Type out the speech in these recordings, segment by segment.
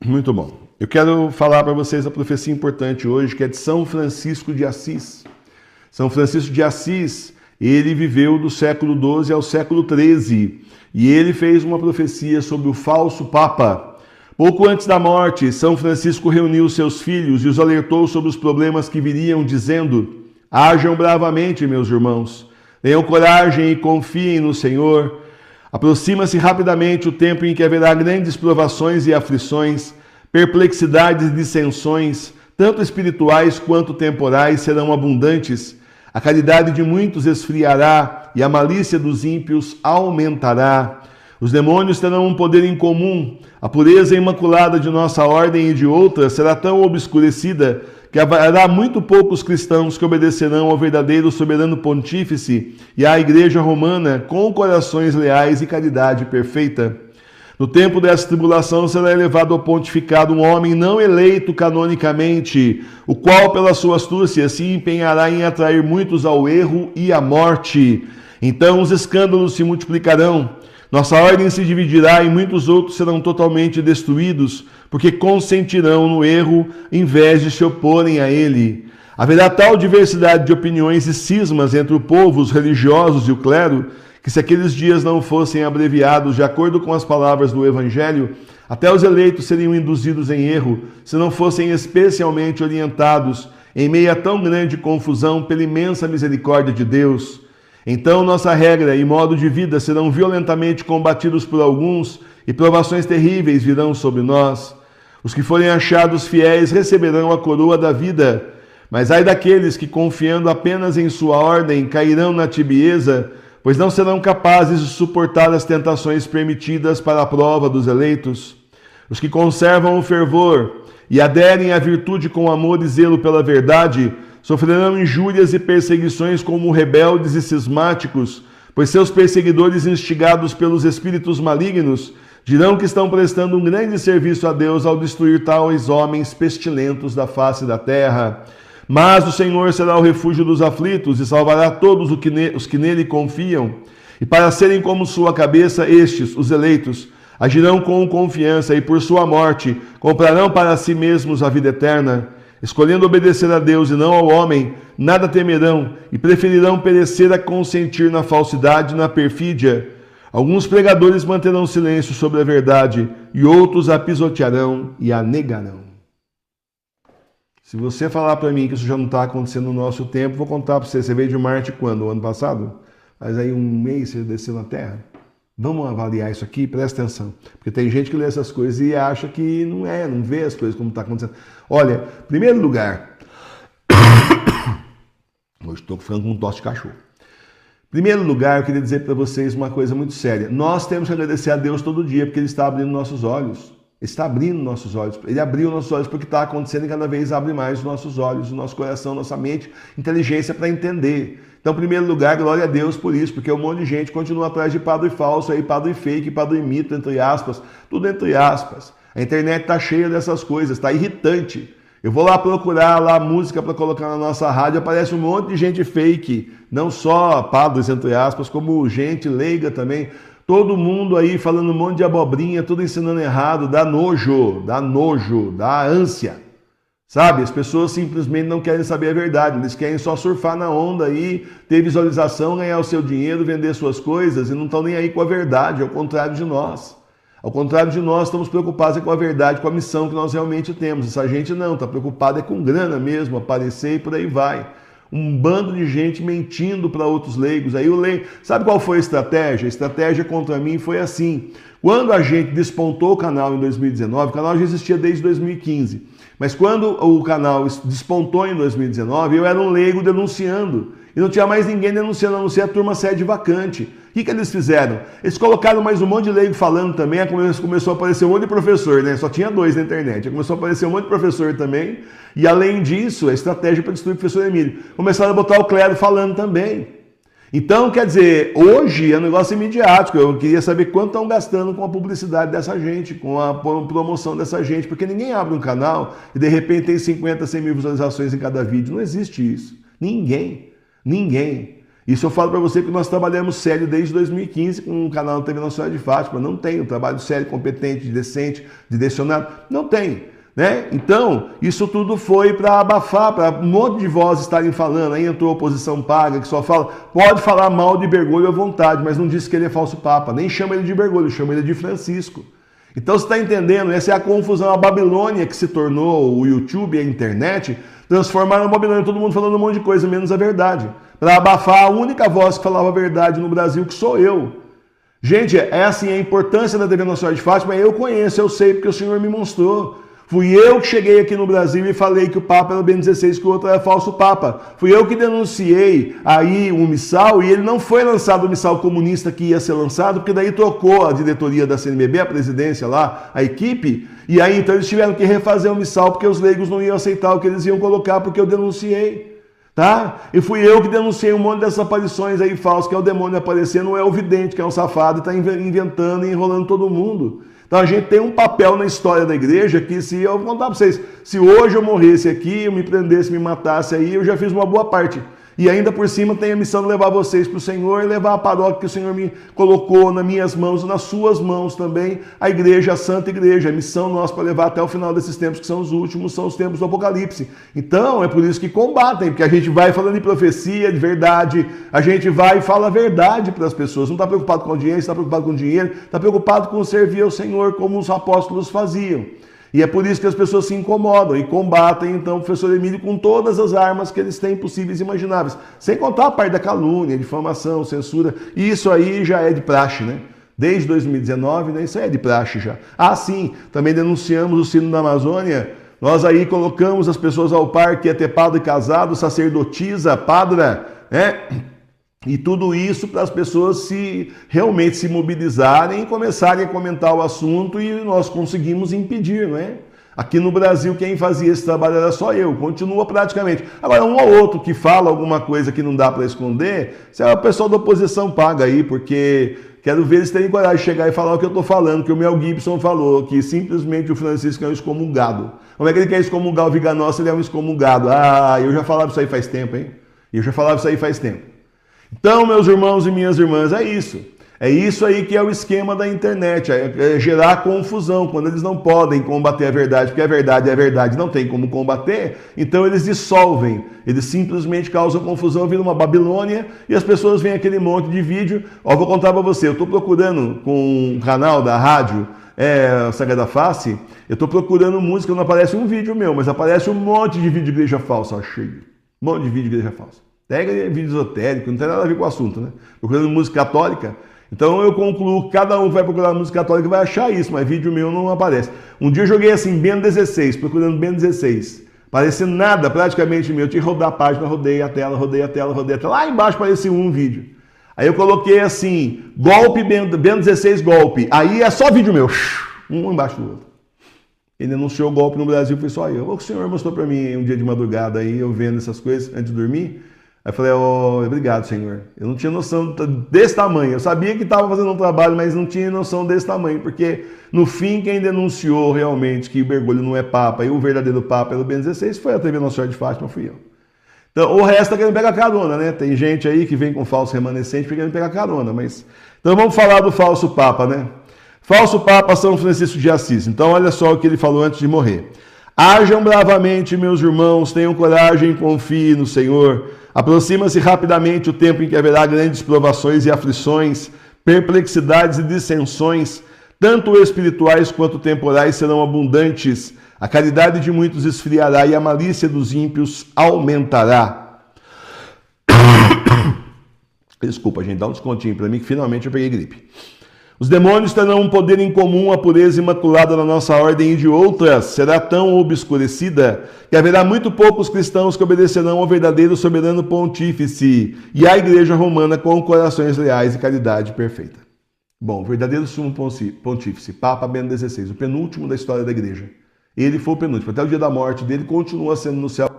Muito bom. Eu quero falar para vocês a profecia importante hoje, que é de São Francisco de Assis. São Francisco de Assis, ele viveu do século XII ao século XIII e ele fez uma profecia sobre o falso Papa. Pouco antes da morte, São Francisco reuniu seus filhos e os alertou sobre os problemas que viriam, dizendo: hajam bravamente, meus irmãos, tenham coragem e confiem no Senhor. Aproxima-se rapidamente o tempo em que haverá grandes provações e aflições, perplexidades e dissensões, tanto espirituais quanto temporais, serão abundantes. A caridade de muitos esfriará e a malícia dos ímpios aumentará. Os demônios terão um poder incomum. A pureza imaculada de nossa ordem e de outras será tão obscurecida que haverá muito poucos cristãos que obedecerão ao verdadeiro soberano pontífice e à Igreja Romana com corações leais e caridade perfeita. No tempo dessa tribulação será elevado ao pontificado um homem não eleito canonicamente, o qual pela sua astúcia se empenhará em atrair muitos ao erro e à morte. Então os escândalos se multiplicarão, nossa ordem se dividirá e muitos outros serão totalmente destruídos, porque consentirão no erro em vez de se oporem a ele. Haverá tal diversidade de opiniões e cismas entre o povo, os religiosos e o clero, que se aqueles dias não fossem abreviados de acordo com as palavras do Evangelho, até os eleitos seriam induzidos em erro, se não fossem especialmente orientados em meio a tão grande confusão pela imensa misericórdia de Deus. Então nossa regra e modo de vida serão violentamente combatidos por alguns e provações terríveis virão sobre nós. Os que forem achados fiéis receberão a coroa da vida, mas ai daqueles que, confiando apenas em sua ordem, cairão na tibieza, pois não serão capazes de suportar as tentações permitidas para a prova dos eleitos. Os que conservam o fervor e aderem à virtude com amor e zelo pela verdade, sofrerão injúrias e perseguições como rebeldes e cismáticos, pois seus perseguidores, instigados pelos espíritos malignos, dirão que estão prestando um grande serviço a Deus ao destruir tais homens pestilentos da face da terra. Mas o Senhor será o refúgio dos aflitos e salvará todos os que nele confiam. E para serem como sua cabeça, estes, os eleitos, agirão com confiança e por sua morte comprarão para si mesmos a vida eterna. Escolhendo obedecer a Deus e não ao homem, nada temerão e preferirão perecer a consentir na falsidade e na perfídia. Alguns pregadores manterão silêncio sobre a verdade e outros a pisotearão e a negarão. Se você falar para mim que isso já não está acontecendo no nosso tempo, vou contar para você. Você veio de Marte quando? O ano passado? Mas aí um mês você desceu na Terra? Vamos avaliar isso aqui? Presta atenção. Porque tem gente que lê essas coisas e acha que não vê as coisas como está acontecendo. Olha, em primeiro lugar, hoje estou ficando com um tosse de cachorro. Em primeiro lugar, eu queria dizer para vocês uma coisa muito séria. Nós temos que agradecer a Deus todo dia, porque Ele está abrindo nossos olhos. Ele está abrindo nossos olhos. Ele abriu nossos olhos porque está acontecendo e cada vez abre mais os nossos olhos, o nosso coração, nossa mente, inteligência para entender. Então, em primeiro lugar, glória a Deus por isso, porque um monte de gente continua atrás de padre falso, aí, padre fake, padre mito, entre aspas, tudo entre aspas. A internet está cheia dessas coisas, está irritante. Eu vou lá procurar lá música para colocar na nossa rádio, aparece um monte de gente fake, não só padres, entre aspas, como gente leiga também. Todo mundo aí falando um monte de abobrinha, tudo ensinando errado, dá nojo, dá ânsia. Sabe? As pessoas simplesmente não querem saber a verdade, eles querem só surfar na onda aí, ter visualização, ganhar o seu dinheiro, vender suas coisas e não estão nem aí com a verdade, ao contrário de nós. Ao contrário de nós, estamos preocupados com a verdade, com a missão que nós realmente temos. Essa gente não, está preocupada com grana mesmo, aparecer e por aí vai. Um bando de gente mentindo para outros leigos. Aí o leigo, sabe qual foi a estratégia? A estratégia contra mim foi assim. Quando a gente despontou o canal em 2019, o canal já existia desde 2015. Mas quando o canal despontou em 2019, eu era um leigo denunciando. E não tinha mais ninguém denunciando, a não ser a turma sede vacante. O que eles fizeram? Eles colocaram mais um monte de leigo falando também, aí começou a aparecer um monte de professor, né? Só tinha 2 na internet. Aí começou a aparecer um monte de professor também. E além disso, a estratégia para destruir o professor Emílio. Começaram a botar o clero falando também. Então, quer dizer, hoje é um negócio imediático. Eu queria saber quanto estão gastando com a publicidade dessa gente, com a promoção dessa gente, porque ninguém abre um canal e de repente tem 50, 100 mil visualizações em cada vídeo. Não existe isso. Ninguém. Isso eu falo para você que nós trabalhamos sério desde 2015 com o canal TV Nossa Senhora de Fátima. Não tem um trabalho sério, competente, decente, direcionado. Não tem. Né? Então, isso tudo foi para abafar, para um monte de vozes estarem falando. Aí entrou a oposição paga, que só fala, pode falar mal de Bergoglio à vontade, mas não disse que ele é falso papa. Nem chama ele de Bergoglio, chama ele de Francisco. Então, você está entendendo? Essa é a confusão. A Babilônia que se tornou o YouTube e a internet, transformaram a Babilônia, todo mundo falando um monte de coisa, menos a verdade. Para abafar a única voz que falava a verdade no Brasil, que sou eu. Gente, é assim, a importância da TV Nossa Senhora de Fátima, eu conheço, eu sei, porque o Senhor me mostrou. Fui eu que cheguei aqui no Brasil e falei que o Papa era o Bento XVI, que o outro era falso Papa. Fui eu que denunciei aí um missal e ele não foi lançado o missal comunista que ia ser lançado, porque daí trocou a diretoria da CNBB, a presidência lá, a equipe, e aí então eles tiveram que refazer o missal porque os leigos não iam aceitar o que eles iam colocar, porque eu denunciei. Tá? E fui eu que denunciei um monte dessas aparições aí falsas, que é o demônio aparecendo, não é o vidente, que é um safado e está inventando e enrolando todo mundo. Então a gente tem um papel na história da igreja que, se eu vou contar para vocês, se hoje eu morresse aqui, eu me prendesse, me matasse aí, eu já fiz uma boa parte. E ainda por cima tenho a missão de levar vocês para o Senhor e levar a paróquia que o Senhor me colocou nas minhas mãos, nas suas mãos também, a igreja, a Santa Igreja, a missão nossa para levar até o final desses tempos, que são os últimos, são os tempos do Apocalipse. Então é por isso que combatem, porque a gente vai falando de profecia, de verdade, a gente vai e fala a verdade para as pessoas, não está preocupado com audiência, está preocupado com dinheiro, está preocupado com servir ao Senhor como os apóstolos faziam. E é por isso que as pessoas se incomodam e combatem, então, o professor Emílio com todas as armas que eles têm possíveis e imagináveis. Sem contar a parte da calúnia, difamação, censura. E isso aí já é de praxe, né? Desde 2019, né? Isso aí é de praxe já. Ah, sim, também denunciamos o sino da Amazônia. Nós aí colocamos as pessoas ao par que é ter padre casado, sacerdotisa, padra, né? E tudo isso para as pessoas realmente se mobilizarem e começarem a comentar o assunto, e nós conseguimos impedir, não é? Aqui no Brasil quem fazia esse trabalho era só eu, continua praticamente. Agora um ou outro que fala alguma coisa que não dá para esconder, se é o pessoal da oposição paga aí, porque quero ver eles terem coragem de chegar e falar o que eu estou falando, que o Mel Gibson falou, que simplesmente o Francisco é um excomungado. Como é que ele quer excomungar o Viga Nossa, ele é um excomungado? Ah, eu já falava isso aí faz tempo, hein? Eu já falava isso aí faz tempo. Então, meus irmãos e minhas irmãs, é isso. É isso aí que é o esquema da internet, é gerar confusão, quando eles não podem combater a verdade, porque a verdade, não tem como combater, então eles dissolvem, eles simplesmente causam confusão, vira uma Babilônia, e as pessoas veem aquele monte de vídeo. Ó, vou contar para você, eu estou procurando com um canal da rádio, Sagrada Face, eu estou procurando música, não aparece um vídeo meu, mas aparece um monte de vídeo de igreja falsa, ó, cheio, um monte de vídeo de igreja falsa. Pega vídeo esotérico, não tem nada a ver com o assunto, né? Procurando música católica. Então eu concluo que cada um que vai procurar música católica vai achar isso, mas vídeo meu não aparece. Um dia eu joguei assim, Bento XVI, procurando Bento XVI. Parecia nada praticamente meu. Eu tinha que rodar a página, rodei a tela. Lá embaixo apareceu um vídeo. Aí eu coloquei assim, golpe, Bento XVI, golpe. Aí é só vídeo meu, um embaixo do outro. Ele anunciou o golpe no Brasil, foi só eu. O senhor mostrou para mim um dia de madrugada aí, eu vendo essas coisas antes de dormir. Aí eu falei, obrigado, Senhor. Eu não tinha noção desse tamanho. Eu sabia que estava fazendo um trabalho, mas não tinha noção desse tamanho. Porque, no fim, quem denunciou realmente que o Bergoglio não é Papa e o verdadeiro Papa era o Bento XVI foi a TV Nossa Senhora de Fátima, fui eu. Então, o resto está querendo pegar carona, né? Tem gente aí que vem com falso remanescente querendo pegar carona. Então, vamos falar do falso Papa, né? Falso Papa São Francisco de Assis. Então, olha só o que ele falou antes de morrer. Hajam bravamente, meus irmãos, tenham coragem e confiem no Senhor. Aproxima-se rapidamente o tempo em que haverá grandes provações e aflições, perplexidades e dissensões, tanto espirituais quanto temporais serão abundantes. A caridade de muitos esfriará e a malícia dos ímpios aumentará. Desculpa, gente, dá um descontinho para mim que finalmente eu peguei gripe. Os demônios terão um poder em comum, a pureza imaculada da nossa ordem e de outras será tão obscurecida que haverá muito poucos cristãos que obedecerão ao verdadeiro soberano pontífice e à Igreja Romana com corações leais e caridade perfeita. Bom, o verdadeiro sumo pontífice, Papa Bento XVI, o penúltimo da história da Igreja. Ele foi o penúltimo, até o dia da morte dele, continua sendo no céu,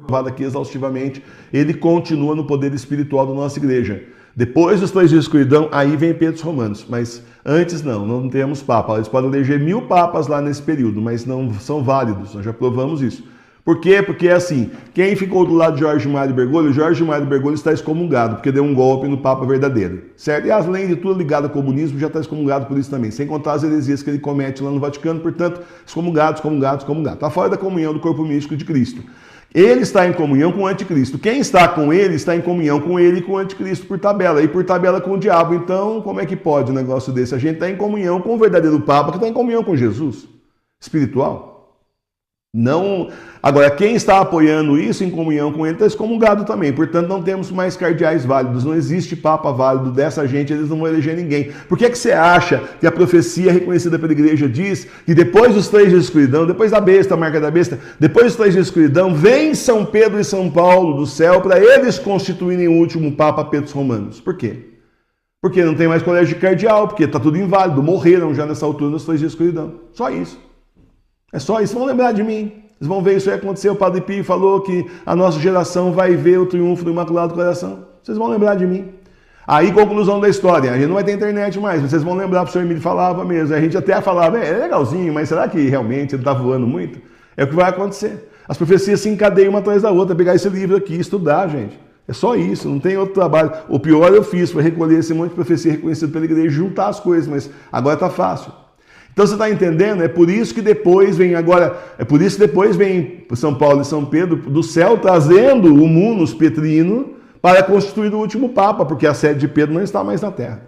provado aqui exaustivamente, ele continua no poder espiritual da nossa Igreja. Depois dos 3 dias de escuridão, aí vem Pedro Romanos, mas antes não temos Papa. Eles podem eleger 1000 papas lá nesse período, mas não são válidos, nós já provamos isso. Por quê? Porque assim, quem ficou do lado de Jorge Mário Bergoglio, Jorge Mário Bergoglio está excomungado, porque deu um golpe no Papa verdadeiro, certo? E além de tudo ligado ao comunismo, já está excomungado por isso também, sem contar as heresias que ele comete lá no Vaticano, portanto, excomungado. Está fora da comunhão do corpo místico de Cristo. Ele está em comunhão com o anticristo. Quem está com ele está em comunhão com ele e com o anticristo por tabela, e por tabela com o diabo. Então, como é que pode um negócio desse? A gente está em comunhão com o verdadeiro Papa, que está em comunhão com Jesus, espiritual. Não. Agora, quem está apoiando isso em comunhão com ele está excomungado também. Portanto, não temos mais cardeais válidos. Não existe papa válido dessa gente, eles não vão eleger ninguém. Por que você acha que a profecia reconhecida pela igreja diz que depois dos 3 dias de escuridão, depois da besta, a marca da besta, depois dos 3 dias de escuridão, vem São Pedro e São Paulo do céu para eles constituírem o último papa Petrus Romanos? Por quê? Porque não tem mais colégio de cardeal, porque está tudo inválido, morreram já nessa altura nos 3 dias de escuridão. Só isso. É só isso, vão lembrar de mim. Vocês vão ver isso aí acontecer. O Padre Pio falou que a nossa geração vai ver o triunfo do Imaculado Coração. Vocês vão lembrar de mim. Aí, conclusão da história. A gente não vai ter internet mais, mas vocês vão lembrar, o professor Emílio falava mesmo. A gente até falava, é legalzinho, mas será que realmente ele está voando muito? É o que vai acontecer. As profecias se encadeiam uma atrás da outra. Pegar esse livro aqui e estudar, gente. É só isso, não tem outro trabalho. O pior eu fiz, foi recolher esse monte de profecia reconhecida pela igreja e juntar as coisas, mas agora está fácil. Então você está entendendo? É por isso que depois vem São Paulo e São Pedro do céu trazendo o munus petrino para constituir o último Papa, porque a sede de Pedro não está mais na terra,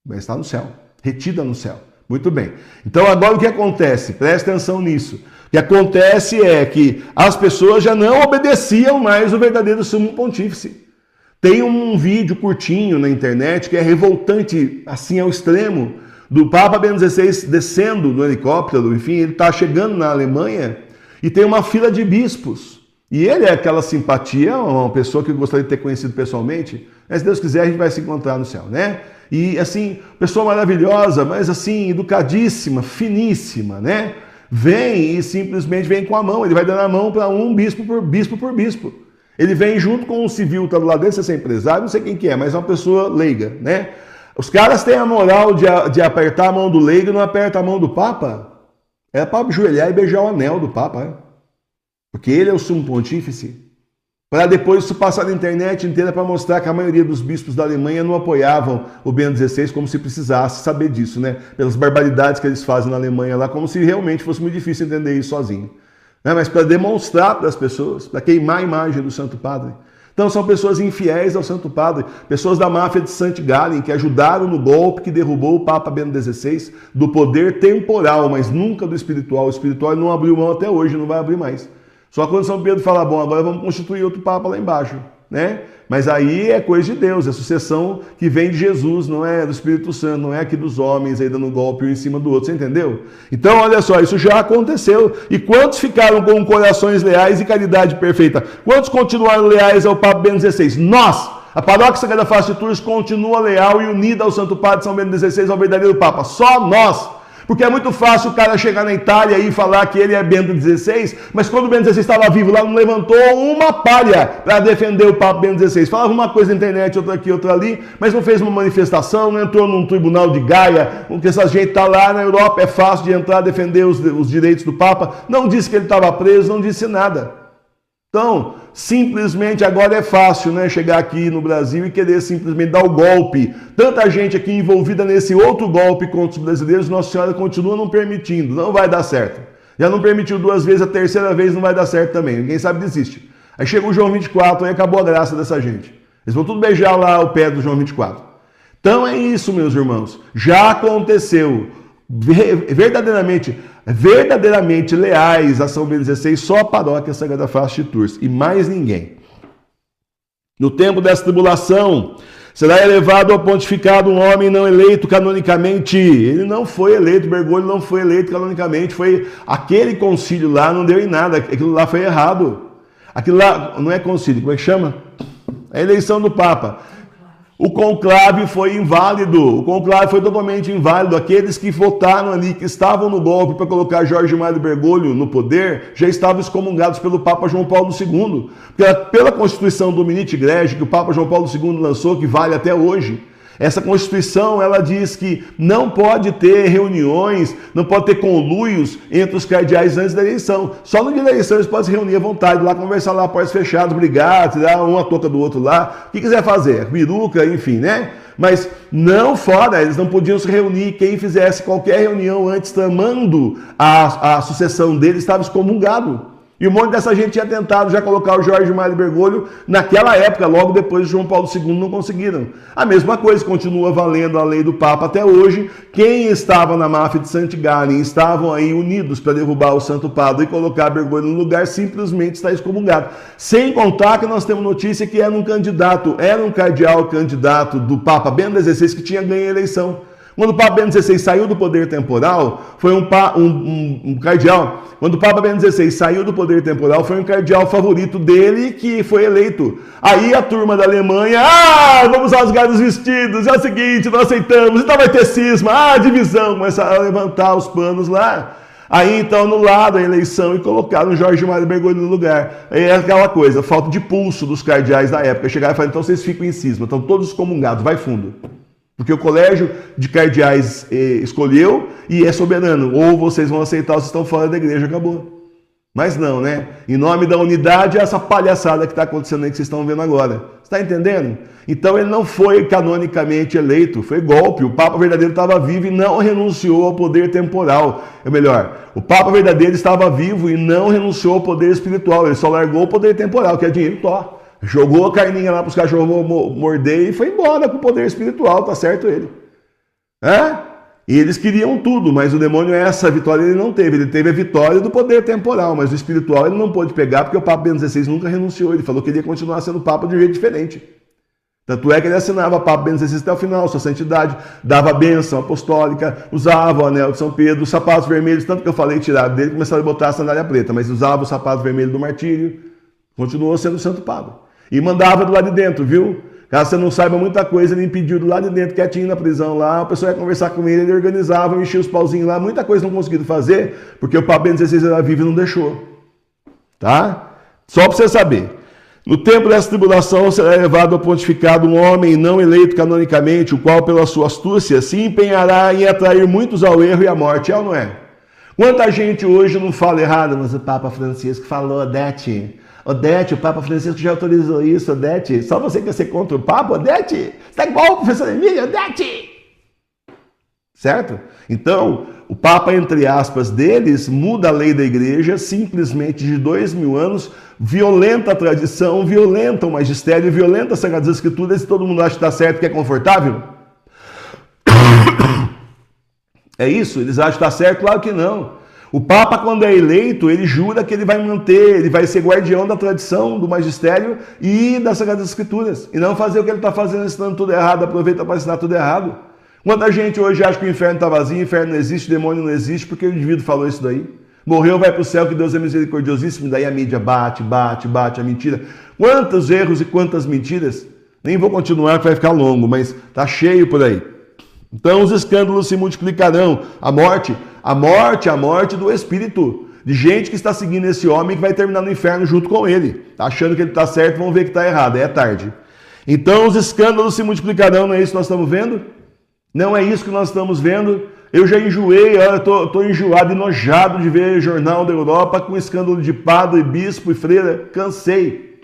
vai estar no céu, retida no céu. Muito bem. Então agora o que acontece? Preste atenção nisso. O que acontece é que as pessoas já não obedeciam mais o verdadeiro sumo pontífice. Tem um vídeo curtinho na internet que é revoltante assim ao extremo, do Papa Bento XVI descendo do helicóptero, enfim, ele está chegando na Alemanha e tem uma fila de bispos. E ele é aquela simpatia, uma pessoa que eu gostaria de ter conhecido pessoalmente, mas se Deus quiser a gente vai se encontrar no céu, né? E assim, pessoa maravilhosa, mas assim, educadíssima, finíssima, né? Vem e simplesmente vem com a mão, ele vai dando a mão para um bispo por bispo. Ele vem junto com um civil, tá do lado dele, você é empresário, não sei quem que é, mas é uma pessoa leiga, né? Os caras têm a moral de apertar a mão do leigo e não aperta a mão do Papa. É para ajoelhar e beijar o anel do Papa, né? Porque ele é o sumo pontífice. Para depois isso passar na internet inteira para mostrar que a maioria dos bispos da Alemanha não apoiavam o Bento XVI como se precisasse saber disso, né? Pelas barbaridades que eles fazem na Alemanha lá, como se realmente fosse muito difícil entender isso sozinho. Né? Mas para demonstrar para as pessoas, para queimar a imagem do Santo Padre. Então são pessoas infiéis ao Santo Padre, pessoas da máfia de St. Gallen, que ajudaram no golpe que derrubou o Papa Bento XVI, do poder temporal, mas nunca do espiritual. O espiritual não abriu mão até hoje, não vai abrir mais. Só quando São Pedro fala, bom, agora vamos constituir outro Papa lá embaixo, né? Mas aí é coisa de Deus, é sucessão que vem de Jesus, não é do Espírito Santo, não é aqui dos homens aí dando golpe um em cima do outro, você entendeu? Então, olha só, isso já aconteceu. E quantos ficaram com corações leais e caridade perfeita? Quantos continuaram leais ao Papa Bento XVI? Nós! A Paróquia Sagrada Face de Tours continua leal e unida ao Santo Padre São Bento XVI, ao verdadeiro Papa. Só nós! Porque é muito fácil o cara chegar na Itália e falar que ele é Bento XVI, mas quando o Bento XVI estava vivo lá, não levantou uma palha para defender o Papa Bento XVI. Falava uma coisa na internet, outra aqui, outra ali, mas não fez uma manifestação, não entrou num tribunal de Gaia, porque essa gente está lá na Europa, é fácil de entrar, defender os direitos do Papa. Não disse que ele estava preso, não disse nada. Então, simplesmente agora é fácil, né, chegar aqui no Brasil e querer simplesmente dar o golpe. Tanta gente aqui envolvida nesse outro golpe contra os brasileiros, Nossa Senhora continua não permitindo, não vai dar certo. Já não permitiu 2 vezes, a 3ª vez não vai dar certo também, quem sabe desiste. Aí chega o João 24 e acabou a graça dessa gente. Eles vão tudo beijar lá o pé do João 24. Então é isso, meus irmãos, já aconteceu. Verdadeiramente leais a São Bento XVI, só a Paróquia Sagrada Face de Tours e mais ninguém. No tempo dessa tribulação, será elevado ao pontificado um homem não eleito canonicamente. Ele não foi eleito, Bergoglio não foi eleito canonicamente, foi aquele concílio lá, não deu em nada, aquilo lá foi errado. Aquilo lá não é concílio, como é que chama? A eleição do Papa. O conclave foi inválido, o conclave foi totalmente inválido. Aqueles que votaram ali, que estavam no golpe para colocar Jorge Mário Bergoglio no poder, já estavam excomungados pelo Papa João Paulo II. Pela Constituição Dominici Gregii, que o Papa João Paulo II lançou, que vale até hoje, Essa Constituição, ela diz que não pode ter reuniões, não pode ter conluios entre os cardeais antes da eleição. Só no dia da eleição eles podem se reunir à vontade, lá conversar lá, portas fechadas, brigar, tirar uma touca do outro lá, o que quiser fazer, biruca, enfim, né? Mas não fora, eles não podiam se reunir. Quem fizesse qualquer reunião antes tramando a sucessão deles estava excomungado. E um monte dessa gente tinha tentado já colocar o Jorge Mário Bergoglio naquela época, logo depois de João Paulo II, não conseguiram. A mesma coisa, continua valendo a lei do Papa até hoje. Quem estava na máfia de Santigallen, estavam aí unidos para derrubar o Santo Padre e colocar Bergoglio no lugar, simplesmente está excomungado. Sem contar que nós temos notícia que era um cardeal candidato do Papa Bento XVI que tinha ganho a eleição. Quando o Papa Bento XVI saiu do poder temporal, foi um cardeal. Quando o Papa Bento XVI saiu do poder temporal, foi um cardeal favorito dele que foi eleito. Aí a turma da Alemanha, vamos rasgar os vestidos, é o seguinte, não aceitamos, então vai ter cisma, divisão, começa a levantar os panos lá. Aí então anularam a eleição e colocaram Jorge Mário Bergoglio no lugar. Aí é aquela coisa, falta de pulso dos cardeais da época. Chegaram e falaram, então vocês ficam em cisma, estão todos excomungados, vai fundo. Porque o colégio de cardeais escolheu e é soberano. Ou vocês vão aceitar ou vocês estão fora da igreja, acabou. Mas não, né? Em nome da unidade, essa palhaçada que está acontecendo aí que vocês estão vendo agora. Está entendendo? Então ele não foi canonicamente eleito, foi golpe. O Papa verdadeiro estava vivo e não renunciou ao poder temporal. É melhor, o Papa verdadeiro estava vivo e não renunciou ao poder espiritual. Ele só largou o poder temporal, que é dinheiro tó. Jogou a carninha lá para os cachorros morder e foi embora com o poder espiritual, tá certo ele. E eles queriam tudo, mas o demônio, essa vitória ele não teve. Ele teve a vitória do poder temporal, mas o espiritual ele não pôde pegar porque o Papa Bento XVI nunca renunciou. Ele falou que ele ia continuar sendo Papa de um jeito diferente. Tanto é que ele assinava Papa Bento XVI até o final, sua santidade, dava a bênção apostólica, usava o anel de São Pedro, os sapatos vermelhos, tanto que eu falei tirar dele, começaram a botar a sandália preta, mas usava o sapato vermelho do martírio, continuou sendo Santo Padre. E mandava do lado de dentro, viu? Caso você não saiba muita coisa, ele impediu do lado de dentro, quietinho na prisão lá, a pessoa ia conversar com ele, ele organizava, enchia os pauzinhos lá, muita coisa não conseguiu fazer, porque o Papa Bento XVI era vivo e não deixou. Tá? Só para você saber. No tempo dessa tribulação será levado ao pontificado um homem não eleito canonicamente, o qual pela sua astúcia se empenhará em atrair muitos ao erro e à morte. É ou não é? Quanta gente hoje não fala errado, mas o Papa Francisco falou, Odete, o Papa Francisco já autorizou isso, Odete. Só você quer ser contra o Papa, Odete? Você está igual o professor Emílio, Odete! Certo? Então, o Papa, entre aspas, deles, muda a lei da igreja simplesmente de 2000 anos, violenta a tradição, violenta o magistério, violenta as Sagradas Escrituras e todo mundo acha que está certo, que é confortável? É isso? Eles acham que está certo? Claro que não. O Papa, quando é eleito, ele jura que ele vai manter, ele vai ser guardião da tradição, do magistério e das Sagradas Escrituras. E não fazer o que ele está fazendo, ensinando tudo errado, aproveita para ensinar tudo errado. Quanta gente hoje acha que o inferno está vazio, o inferno não existe, o demônio não existe, porque o indivíduo falou isso daí. Morreu, vai para o céu, que Deus é misericordiosíssimo, daí a mídia bate a mentira. Quantos erros e quantas mentiras? Nem vou continuar, que vai ficar longo, mas está cheio por aí. Então os escândalos se multiplicarão, a morte do espírito, de gente que está seguindo esse homem que vai terminar no inferno junto com ele. Está achando que ele está certo, vão ver que está errado, é tarde. Então os escândalos se multiplicarão, não é isso que nós estamos vendo? Não é isso que nós estamos vendo? Eu já enjoei, eu estou enjoado, enojado de ver jornal da Europa com escândalo de padre, bispo e freira. Cansei.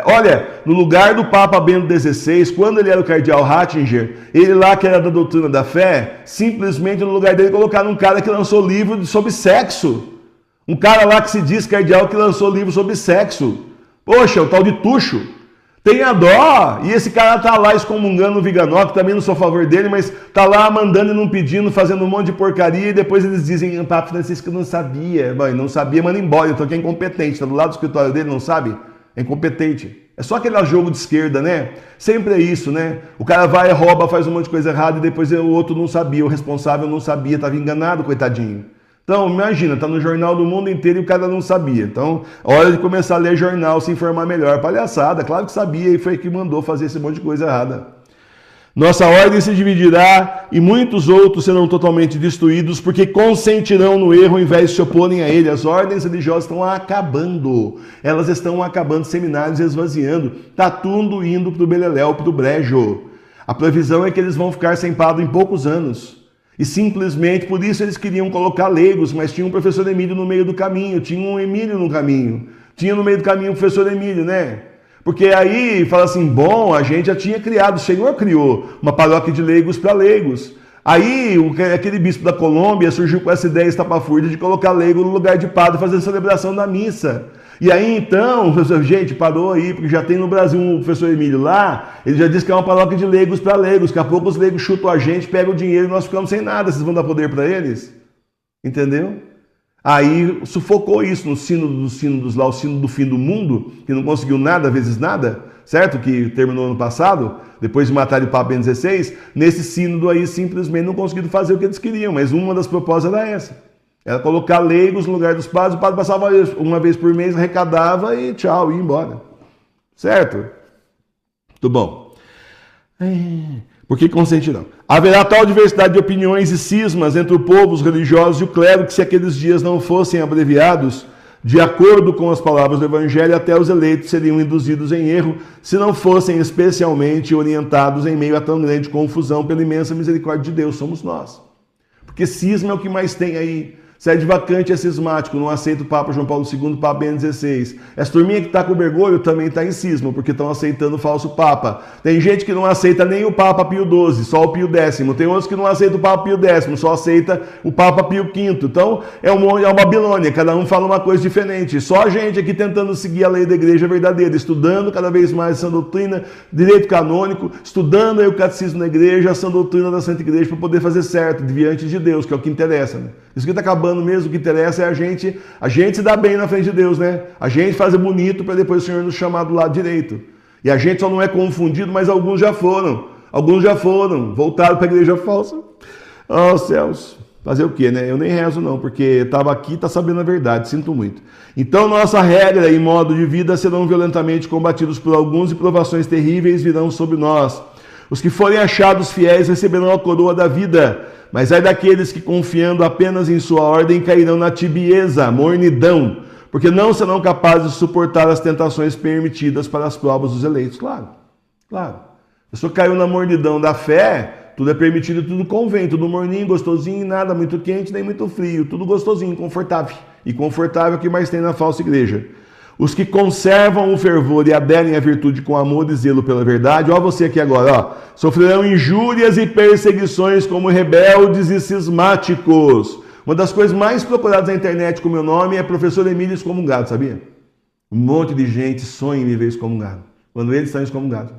Olha, no lugar do Papa Bento XVI, quando ele era o cardeal Ratzinger, ele lá que era da doutrina da fé, simplesmente no lugar dele colocaram um cara que lançou livro sobre sexo. Um cara lá que se diz cardeal que lançou livro sobre sexo. Poxa, o tal de Tuxo. Tenha dó! E esse cara tá lá excomungando o Viganó, que também não sou a favor dele, mas tá lá mandando e não pedindo, fazendo um monte de porcaria, e depois eles dizem, o Papa Francisco não sabia. Bom, não sabia, manda embora, então que é incompetente, tá do lado do escritório dele, não sabe? É incompetente. É só aquele jogo de esquerda, né? Sempre é isso, né? O cara vai, rouba, faz um monte de coisa errada e depois o outro não sabia, o responsável não sabia, estava enganado, coitadinho. Então, imagina, tá no jornal do mundo inteiro e o cara não sabia. Então, hora de começar a ler jornal, se informar melhor. Palhaçada, claro que sabia e foi que mandou fazer esse monte de coisa errada. Nossa ordem se dividirá e muitos outros serão totalmente destruídos porque consentirão no erro ao invés de se oporem a ele. As ordens religiosas estão acabando. Elas estão acabando, seminários esvaziando. Está tudo indo para o beleléu, para o brejo. A previsão é que eles vão ficar sem padre em poucos anos. E simplesmente, por isso eles queriam colocar leigos, mas tinha um professor Emílio no meio do caminho, tinha um Emílio no caminho. Tinha no meio do caminho o professor Emílio, né? Porque aí fala assim, bom, a gente já tinha criado, o Senhor criou uma paróquia de leigos para leigos. Aí aquele bispo da Colômbia surgiu com essa ideia estapafúrdia de colocar leigo no lugar de padre fazendo celebração da missa. E aí então, gente, parou aí, porque já tem no Brasil um professor Emílio lá, ele já disse que é uma paróquia de leigos para leigos, daqui a pouco os leigos chutam a gente, pegam o dinheiro e nós ficamos sem nada, vocês vão dar poder para eles? Entendeu? Aí sufocou isso no sino dos sínodos lá, o sino do fim do mundo, que não conseguiu nada vezes nada, certo? Que terminou ano passado, depois de matar o Papa Bento XVI, nesse sínodo aí simplesmente não conseguiram fazer o que eles queriam, mas uma das propostas era essa. Era colocar leigos no lugar dos padres, o padre passava uma vez por mês, arrecadava e tchau, ia embora. Certo? Muito bom. Por que consentirão? Haverá tal diversidade de opiniões e cismas entre o povo, os religiosos e o clero, que se aqueles dias não fossem abreviados, de acordo com as palavras do Evangelho, até os eleitos seriam induzidos em erro, se não fossem especialmente orientados em meio a tão grande confusão pela imensa misericórdia de Deus, somos nós. Porque cisma é o que mais tem aí. Sede vacante é cismático, não aceita o Papa João Paulo II, o Papa Bento XVI. Essa turminha que está com o Bergoglio também está em cisma, porque estão aceitando o falso Papa. Tem gente que não aceita nem o Papa Pio XII, só o Pio X. Tem outros que não aceitam o Papa Pio X, só aceita o Papa Pio V. Então é uma Babilônia, cada um fala uma coisa diferente. Só a gente aqui tentando seguir a lei da igreja verdadeira, estudando cada vez mais a sã doutrina, direito canônico, estudando aí o catecismo da igreja, a sã doutrina da Santa Igreja, para poder fazer certo diante de Deus, que é o que interessa, né? Isso que está acabando mesmo, o que interessa é a gente se dar bem na frente de Deus, né? A gente fazer bonito para depois o Senhor nos chamar do lado direito. E a gente só não é confundido, mas alguns já foram, voltaram para a igreja falsa. Oh, céus, fazer o quê, né? Eu nem rezo não, porque estava aqui e está sabendo a verdade, sinto muito. Então nossa regra e modo de vida serão violentamente combatidos por alguns e provações terríveis virão sobre nós. Os que forem achados fiéis receberão a coroa da vida, mas ai daqueles que, confiando apenas em sua ordem, cairão na tibieza, mornidão, porque não serão capazes de suportar as tentações permitidas para as provas dos eleitos. Claro. A pessoa caiu na mornidão da fé, tudo é permitido, tudo convém, tudo morninho, gostosinho, nada muito quente, nem muito frio, tudo gostosinho, confortável. E confortável é o que mais tem na falsa igreja. Os que conservam o fervor e aderem à virtude com amor e zelo pela verdade, ó você aqui agora, ó, sofrerão injúrias e perseguições como rebeldes e cismáticos. Uma das coisas mais procuradas na internet com o meu nome é professor Emílio excomungado, sabia? Um monte de gente sonha em me ver excomungado, quando eles estão excomungados.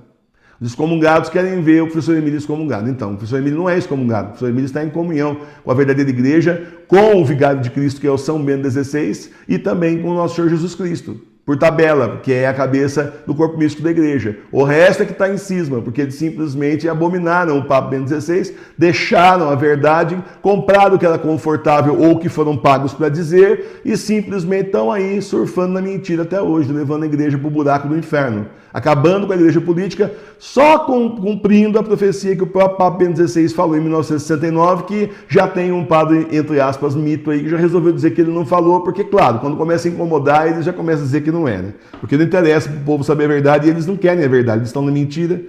Os excomungados querem ver o professor Emílio excomungado. Então, o professor Emílio não é excomungado. O professor Emílio está em comunhão com a verdadeira igreja, com o vigário de Cristo, que é o São Bento XVI, e também com o nosso Senhor Jesus Cristo. Por tabela, que é a cabeça do corpo místico da igreja. O resto é que está em cisma, porque eles simplesmente abominaram o Papa Bento XVI, deixaram a verdade, compraram o que era confortável ou que foram pagos para dizer, e simplesmente estão aí surfando na mentira até hoje, levando a igreja para o buraco do inferno. Acabando com a igreja política, só cumprindo a profecia que o próprio Papa Bento XVI falou em 1969, que já tem um padre, entre aspas, mito aí, que já resolveu dizer que ele não falou, porque, claro, quando começa a incomodar, eles já começam a dizer que não é, né? Porque não interessa para o povo saber a verdade e eles não querem a verdade, eles estão na mentira.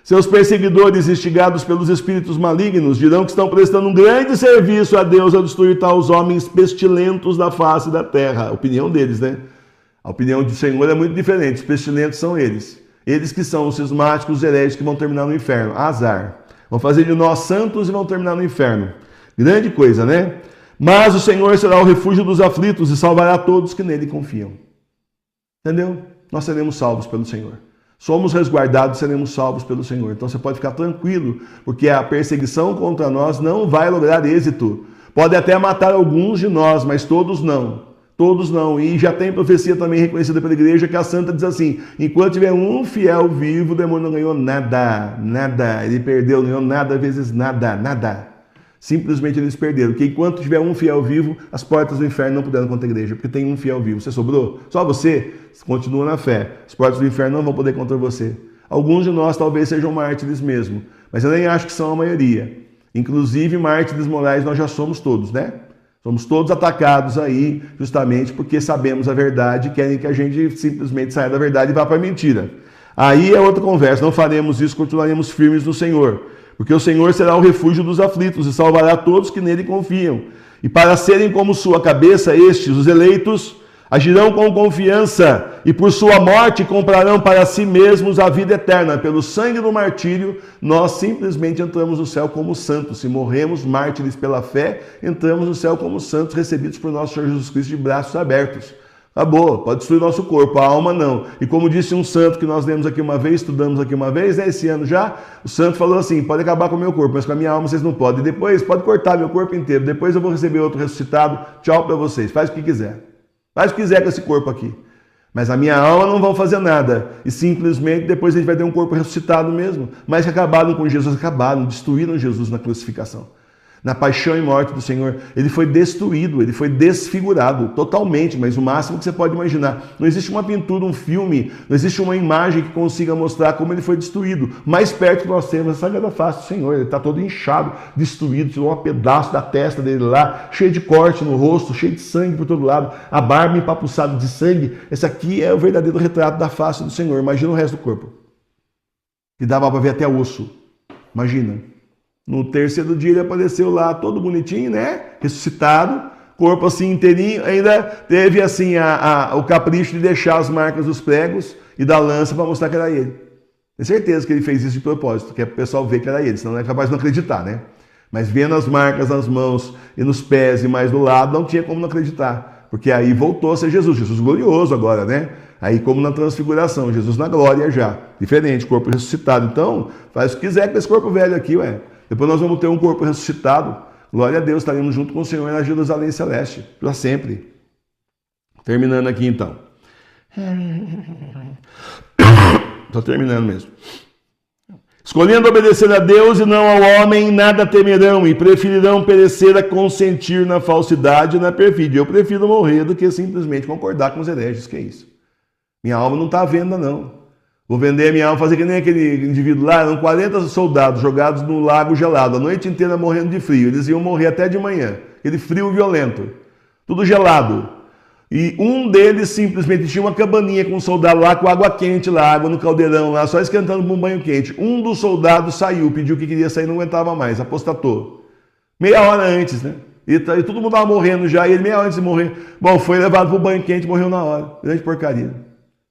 Seus perseguidores, instigados pelos espíritos malignos, dirão que estão prestando um grande serviço a Deus ao destruir tais homens pestilentos da face da terra. A opinião deles, né? A opinião do Senhor é muito diferente. Os pestilentos são eles. Eles que são os cismáticos, os heréticos que vão terminar no inferno. Azar. Vão fazer de nós santos e vão terminar no inferno. Grande coisa, né? Mas o Senhor será o refúgio dos aflitos e salvará todos que nele confiam. Entendeu? Nós seremos salvos pelo Senhor. Somos resguardados e seremos salvos pelo Senhor. Então você pode ficar tranquilo, porque a perseguição contra nós não vai lograr êxito. Pode até matar alguns de nós, mas todos não. Todos não. E já tem profecia também reconhecida pela igreja que a santa diz assim: enquanto tiver um fiel vivo, o demônio não ganhou nada. Ele perdeu, não ganhou nada vezes nada. Simplesmente eles perderam. Porque enquanto tiver um fiel vivo, as portas do inferno não puderam contra a igreja, porque tem um fiel vivo. Você sobrou? Só você? Continua na fé. As portas do inferno não vão poder contra você. Alguns de nós talvez sejam mártires mesmo, mas eu nem acho que são a maioria. Inclusive, mártires morais nós já somos todos, né? Somos todos atacados aí, justamente porque sabemos a verdade e querem que a gente simplesmente saia da verdade e vá para a mentira. Aí é outra conversa, não faremos isso, continuaremos firmes no Senhor. Porque o Senhor será o refúgio dos aflitos e salvará todos que nele confiam. E para serem como sua cabeça, estes, os eleitos, agirão com confiança e por sua morte comprarão para si mesmos a vida eterna. Pelo sangue do martírio, nós simplesmente entramos no céu como santos. Se morremos mártires pela fé, entramos no céu como santos, recebidos por nosso Senhor Jesus Cristo de braços abertos. Acabou, pode destruir nosso corpo, a alma não. E como disse um santo que nós lemos aqui uma vez, estudamos aqui uma vez, né, esse ano já, o santo falou assim, pode acabar com o meu corpo, mas com a minha alma vocês não podem. E depois, pode cortar meu corpo inteiro, depois eu vou receber outro ressuscitado, tchau para vocês, faz o que quiser. Faz o que quiser com esse corpo aqui. Mas a minha alma não vão fazer nada. E simplesmente depois a gente vai ter um corpo ressuscitado mesmo. Mas que acabaram com Jesus, destruíram Jesus na crucificação. Na paixão e morte do Senhor, ele foi destruído, ele foi desfigurado totalmente, mas o máximo que você pode imaginar. Não existe uma pintura, um filme, não existe uma imagem que consiga mostrar como ele foi destruído. Mais perto que nós temos, a sagrada face do Senhor, ele está todo inchado, destruído, tirou um pedaço da testa dele lá, cheio de corte no rosto, cheio de sangue por todo lado, a barba empapuçada de sangue. Esse aqui é o verdadeiro retrato da face do Senhor. Imagina o resto do corpo. E dava para ver até o osso. Imagina. No terceiro dia ele apareceu lá todo bonitinho, né? Ressuscitado, corpo assim inteirinho, ainda teve assim o capricho de deixar as marcas dos pregos e da lança para mostrar que era ele. Tenho certeza que ele fez isso de propósito, que é para o pessoal ver que era ele, senão não é capaz de não acreditar, né? Mas vendo as marcas nas mãos e nos pés e mais do lado, não tinha como não acreditar, porque aí voltou a ser Jesus, Jesus glorioso agora, né? Aí como na transfiguração, Jesus na glória já, diferente, corpo ressuscitado. Então, faz o que quiser com esse corpo velho aqui, ué. Depois nós vamos ter um corpo ressuscitado. Glória a Deus, estaremos junto com o Senhor na Jerusalém Celeste, para sempre. Terminando aqui então. Estou terminando mesmo. Escolhendo obedecer a Deus e não ao homem, nada temerão e preferirão perecer a consentir na falsidade e na perfídia. Eu prefiro morrer do que simplesmente concordar com os hereges. Que é isso? Minha alma não está à venda, não. Vou vender a minha alma, fazer que nem aquele indivíduo lá, eram 40 soldados jogados no lago gelado, a noite inteira morrendo de frio. Eles iam morrer até de manhã, aquele frio violento, tudo gelado. E um deles simplesmente tinha uma cabaninha com um soldado lá, com água quente lá, água no caldeirão lá, só esquentando para um banho quente. Um dos soldados saiu, pediu que queria sair, não aguentava mais, apostatou. Meia hora antes, né? E todo mundo estava morrendo já, e ele meia hora antes de morrer. Bom, foi levado para o banho quente, morreu na hora. Grande porcaria.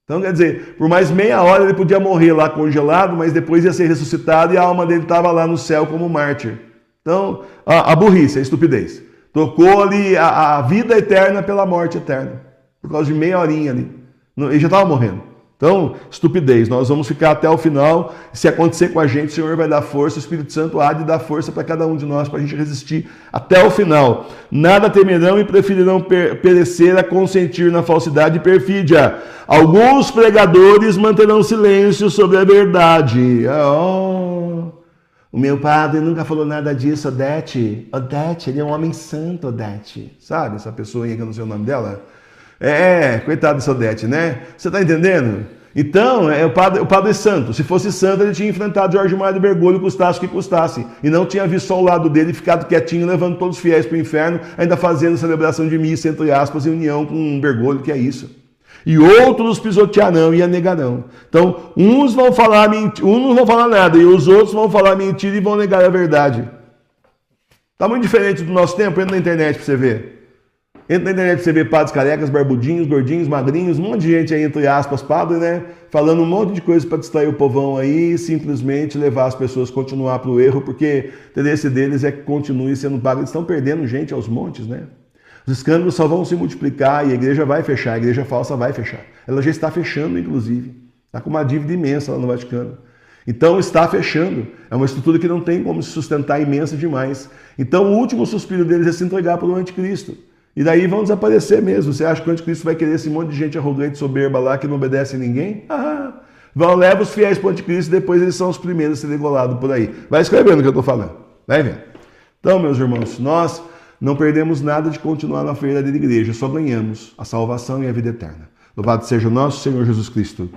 Então, quer dizer, por mais meia hora ele podia morrer lá congelado, mas depois ia ser ressuscitado e a alma dele estava lá no céu como mártir. Então, a burrice, a estupidez. Trocou ali a vida eterna pela morte eterna, por causa de meia horinha ali. Ele já estava morrendo. Então, estupidez. Nós vamos ficar até o final. Se acontecer com a gente, o Senhor vai dar força, o Espírito Santo há de dar força para cada um de nós, para a gente resistir até o final. Nada temerão e preferirão perecer a consentir na falsidade e perfídia. Alguns pregadores manterão silêncio sobre a verdade. Oh, o meu padre nunca falou nada disso, Odete. Odete, ele é um homem santo, Odete. Sabe essa pessoa aí que eu não sei o nome dela? Coitado dessa Odete, né? Você está entendendo? Então, o padre santo. Se fosse santo, ele tinha enfrentado Jorge Mário Bergoglio, custasse o que custasse. E não tinha visto só o lado dele, ficado quietinho, levando todos os fiéis para o inferno, ainda fazendo celebração de missa, entre aspas, em união com Bergoglio, que é isso. E outros pisotearão e a negarão. Então, uns não vão falar nada, e os outros vão falar mentira e vão negar a verdade. Está muito diferente do nosso tempo, entra na internet para você ver. Entra na internet pra você ver padres carecas, barbudinhos, gordinhos, magrinhos, um monte de gente aí, entre aspas, padre, né? Falando um monte de coisa para distrair o povão aí e simplesmente levar as pessoas a continuar pro erro, porque o interesse deles é que continue sendo pago. Eles estão perdendo gente aos montes, né? Os escândalos só vão se multiplicar e a igreja vai fechar, a igreja falsa vai fechar. Ela já está fechando, inclusive. Está com uma dívida imensa lá no Vaticano. Então está fechando. É uma estrutura que não tem como se sustentar, imensa demais. Então o último suspiro deles é se entregar para o anticristo. E daí vão desaparecer mesmo. Você acha que o anticristo vai querer esse monte de gente arrogante, soberba lá, que não obedece a ninguém? Leva os fiéis para o anticristo e depois eles são os primeiros a serem degolados por aí. Vai escrevendo o que eu estou falando. Vai vendo. Então, meus irmãos, nós não perdemos nada de continuar na verdadeira igreja. Só ganhamos a salvação e a vida eterna. Louvado seja o nosso Senhor Jesus Cristo.